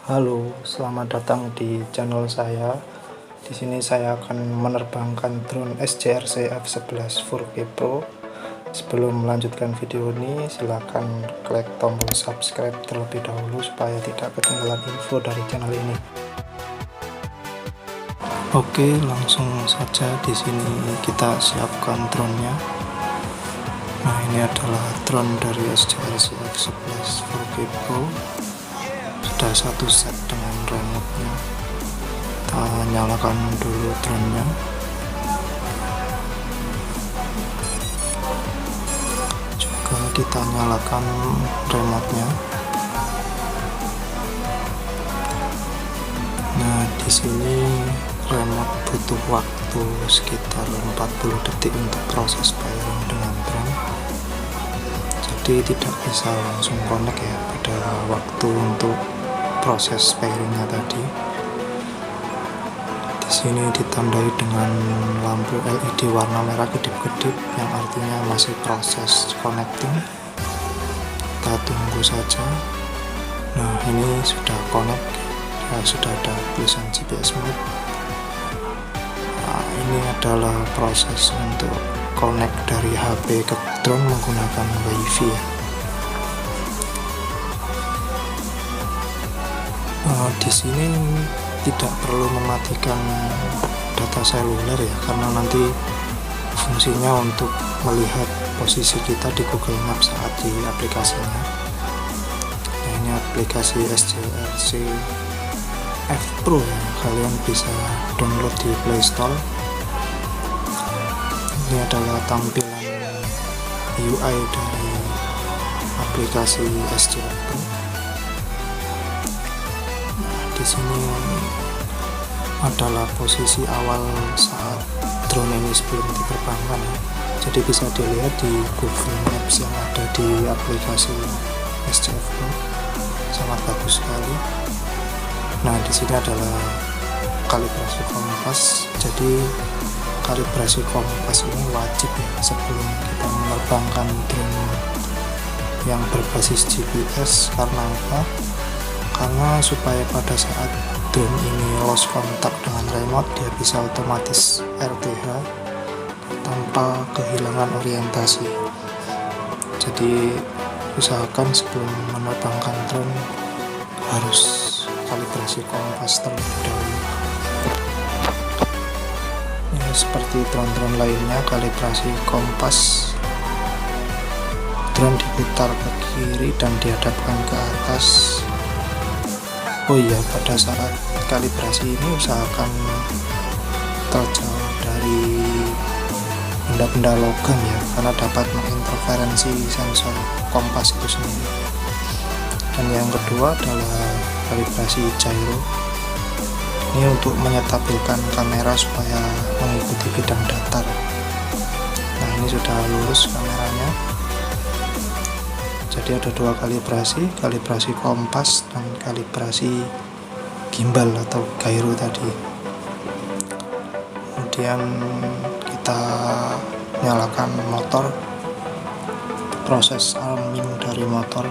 Halo, selamat datang di channel saya. Di sini saya akan menerbangkan drone SJRC F11 4K Pro. Sebelum melanjutkan video ini, silakan klik tombol subscribe terlebih dahulu supaya tidak ketinggalan info dari channel ini. Oke, langsung saja di sini kita siapkan drone-nya. Nah, ini adalah drone dari SJRC F11 4K Pro. Sudah satu set dengan remote-nya. Kita nyalakan dulu drone-nya. Juga kita nyalakan remote-nya. Nah, di sini remote butuh waktu sekitar 40 detik untuk proses pairing dengan drone. Jadi tidak bisa langsung connect ya pada waktu untuk proses pairingnya tadi. Di sini ditandai dengan lampu LED warna merah kedip-kedip yang artinya masih proses connecting. Kita tunggu saja. Nah, ini sudah connect ya, sudah ada tulisan GPS mode. Nah, ini adalah proses untuk connect dari HP ke drone menggunakan WiFi ya. Di sini tidak perlu mematikan data seluler ya, karena nanti fungsinya untuk melihat posisi kita di Google Maps saat di aplikasinya. Nah, ini aplikasi SJRC F Pro ya, kalian bisa download di Play Store. Ini adalah tampilan UI dari aplikasi SJRC Pro. Di sini adalah posisi awal saat drone ini sebelum diterbangkan ya. Jadi bisa dilihat di Google Maps yang ada di aplikasi SJRC Pro. Sangat bagus sekali. Nah, di sini adalah kalibrasi kompas. Jadi kalibrasi kompas ini wajib ya sebelum kita menerbangkan drone yang berbasis GPS. Karena apa? Karena supaya pada saat drone ini lost kontak dengan remote, dia bisa otomatis RTH tanpa kehilangan orientasi. Jadi usahakan sebelum menerbangkan drone harus kalibrasi kompas terlebih dahulu. Ya, seperti drone-drone lainnya, kalibrasi kompas, drone diputar ke kiri dan dihadapkan ke atas. Oh iya, pada saat kalibrasi ini usahakan terjauh dari benda-benda logam ya, karena dapat menginterferensi sensor kompas itu sendiri. Dan yang kedua adalah kalibrasi gyro. Ini untuk menyetabilkan kamera supaya mengikuti bidang datar. Nah, ini sudah lurus kameranya. Jadi ada dua kalibrasi kompas dan kalibrasi gimbal atau gyro tadi. Kemudian kita nyalakan motor, proses arming dari motor.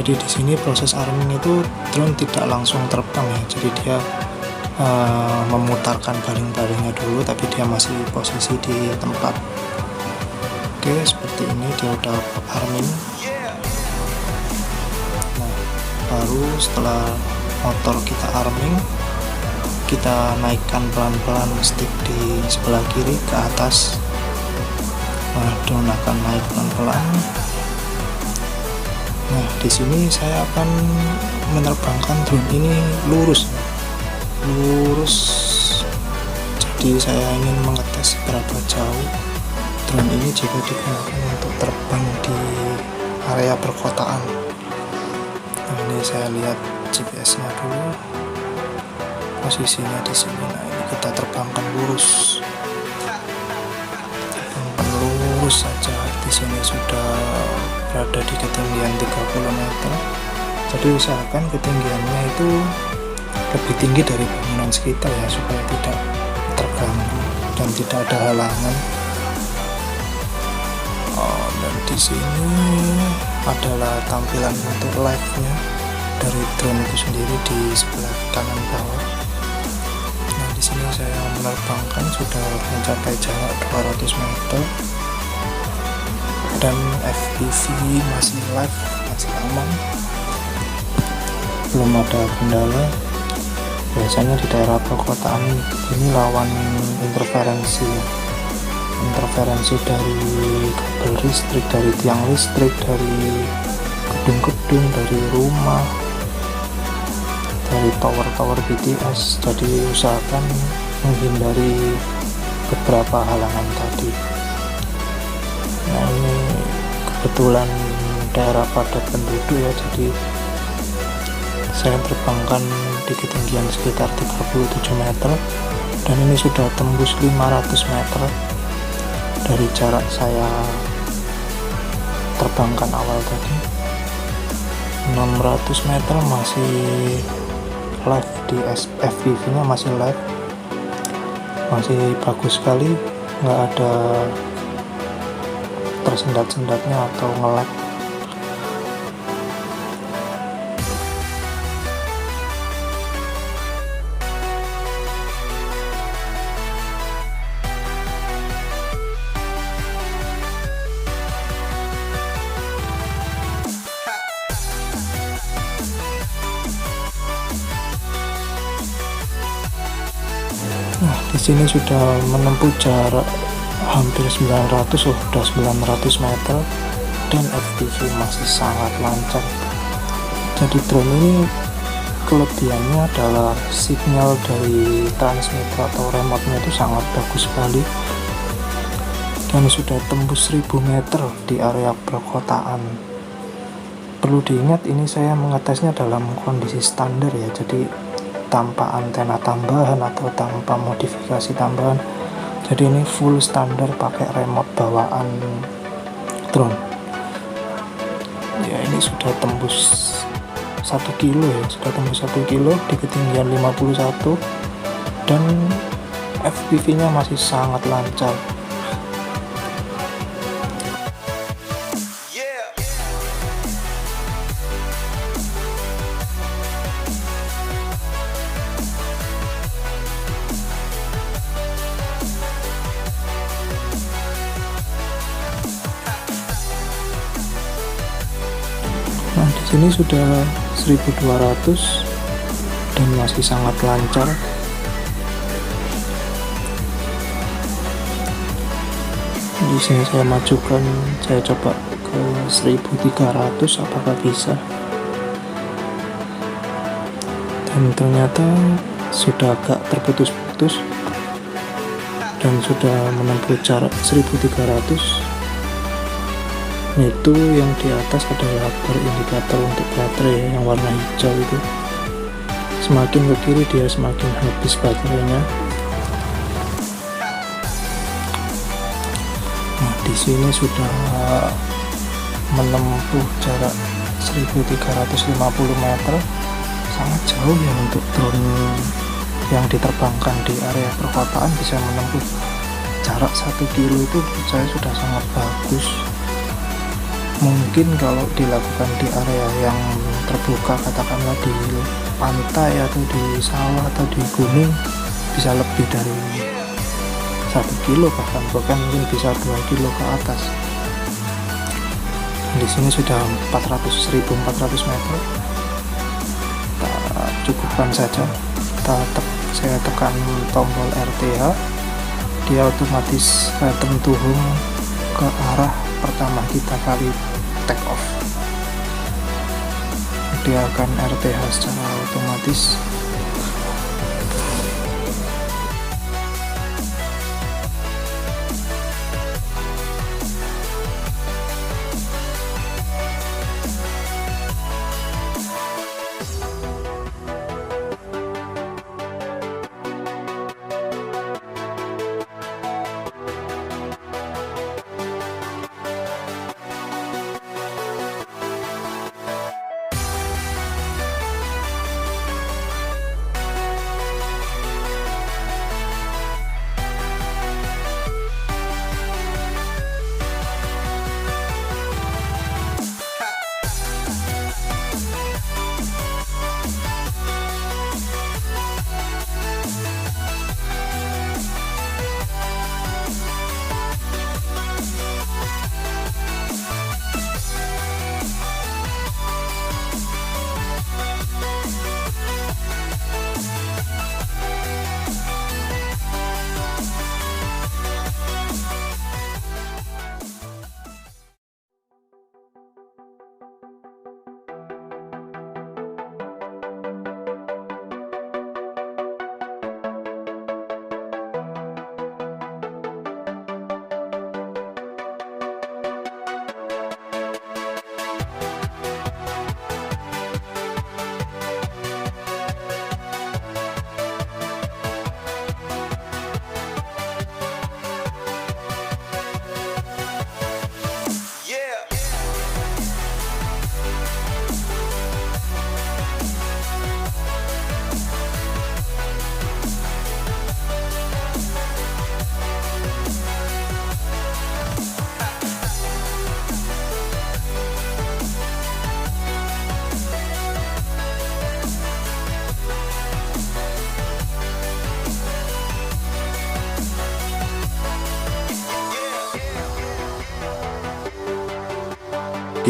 Jadi di sini proses arming itu drone tidak langsung terbang ya. Jadi dia memutarkan baling-balingnya dulu, tapi dia masih posisi di tempat. Oke, seperti ini dia udah arming. Nah, baru setelah motor kita arming, kita naikkan pelan-pelan stick di sebelah kiri ke atas. Nah, drone akan naik pelan-pelan. Nah, di sini saya akan menerbangkan drone ini lurus. Jadi saya ingin mengetes seberapa jauh drone ini jika digunakan untuk terbang di area perkotaan. Nah, ini saya lihat GPS-nya dulu, posisinya di sini. Nah, ini kita terbangkan lurus saja. Di sini sudah berada di ketinggian 30 meter. Jadi usahakan ketinggiannya itu lebih tinggi dari bangunan sekitar ya, supaya tidak terganggu dan tidak ada halangan. Dan di sini adalah tampilan untuk live-nya dari drone itu sendiri di sebelah kanan bawah. Nah, di sini saya menerbangkan sudah mencapai jarak 200 meter dan FPV masih live, masih aman, belum ada kendala. Biasanya di daerah perkotaan ini lawan interferensi dari kabel listrik, dari tiang listrik, dari gedung-gedung, dari rumah, dari tower-tower BTS. Jadi usahakan menghindari beberapa halangan tadi. Nah, ini kebetulan daerah padat penduduk ya, jadi saya terbangkan di ketinggian sekitar 37 meter dan ini sudah tembus 500 meter dari jarak saya terbangkan awal tadi. 600 meter masih live di FPV nya, masih live, masih bagus sekali, nggak ada tersendat-sendatnya atau nge-lag. Nah, di sini sudah menempuh jarak hampir 900, sudah 900 meter dan FPV masih sangat lancar. Jadi drone ini kelebihannya adalah sinyal dari transmitter atau remote-nya itu sangat bagus sekali dan sudah tembus 1000 meter di area perkotaan. Perlu diingat, ini saya mengetesnya dalam kondisi standar ya, jadi tanpa antena tambahan atau tanpa modifikasi tambahan. Jadi ini full standar pakai remote bawaan drone. Ya, ini sudah tembus 1 kilo ya, sudah tembus 1 kilo di ketinggian 51 dan FPV nya masih sangat lancar. Nah, di sini sudah 1200 dan masih sangat lancar. Di sini saya majukan, saya coba ke 1300 apakah bisa. Dan ternyata sudah agak terputus-putus dan sudah menempuh jarak 1300. Itu yang di atas adalah indikator untuk baterai yang warna hijau itu. Semakin ke kiri dia semakin habis baterainya. Nah, di sini sudah menempuh jarak 1350 meter, sangat jauh ya untuk drone yang diterbangkan di area perkotaan. Bisa menempuh jarak 1 kilo itu saya sudah sangat bagus. Mungkin kalau dilakukan di area yang terbuka, katakanlah di pantai atau di sawah atau di gunung, bisa lebih dari 1 kilo, bahkan mungkin bisa 2 kilo ke atas. Di sini sudah 1400 meter. Kita cukupkan saja. Saya tekan tombol RTH, dia otomatis return to home ke arah pertama kita kali take off. Dia akan RTH secara otomatis.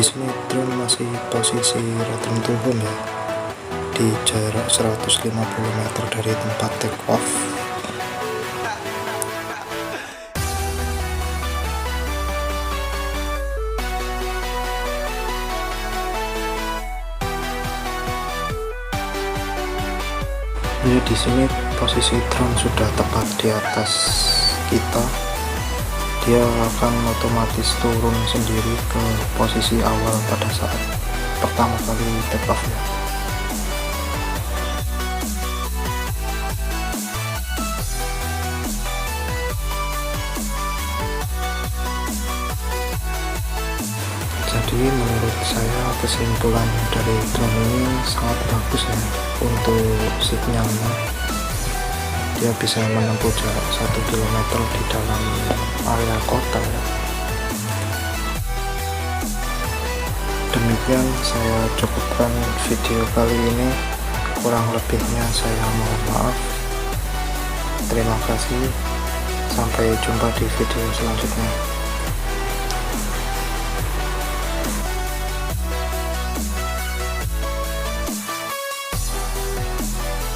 Di sini drone masih posisi rotring turun ya, di jarak 150 meter dari tempat take off. Ya, di sini posisi drone sudah tepat di atas kita. Dia akan otomatis turun sendiri ke posisi awal pada saat pertama kali take off ya. Jadi menurut saya kesimpulan dari drone ini sangat bagus ya untuk sinyalnya. Dia bisa menempuh jarak 1 km di dalam area kota ya. Demikian saya cukupkan video kali ini, kurang lebihnya saya mohon maaf. Terima kasih, sampai jumpa di video selanjutnya.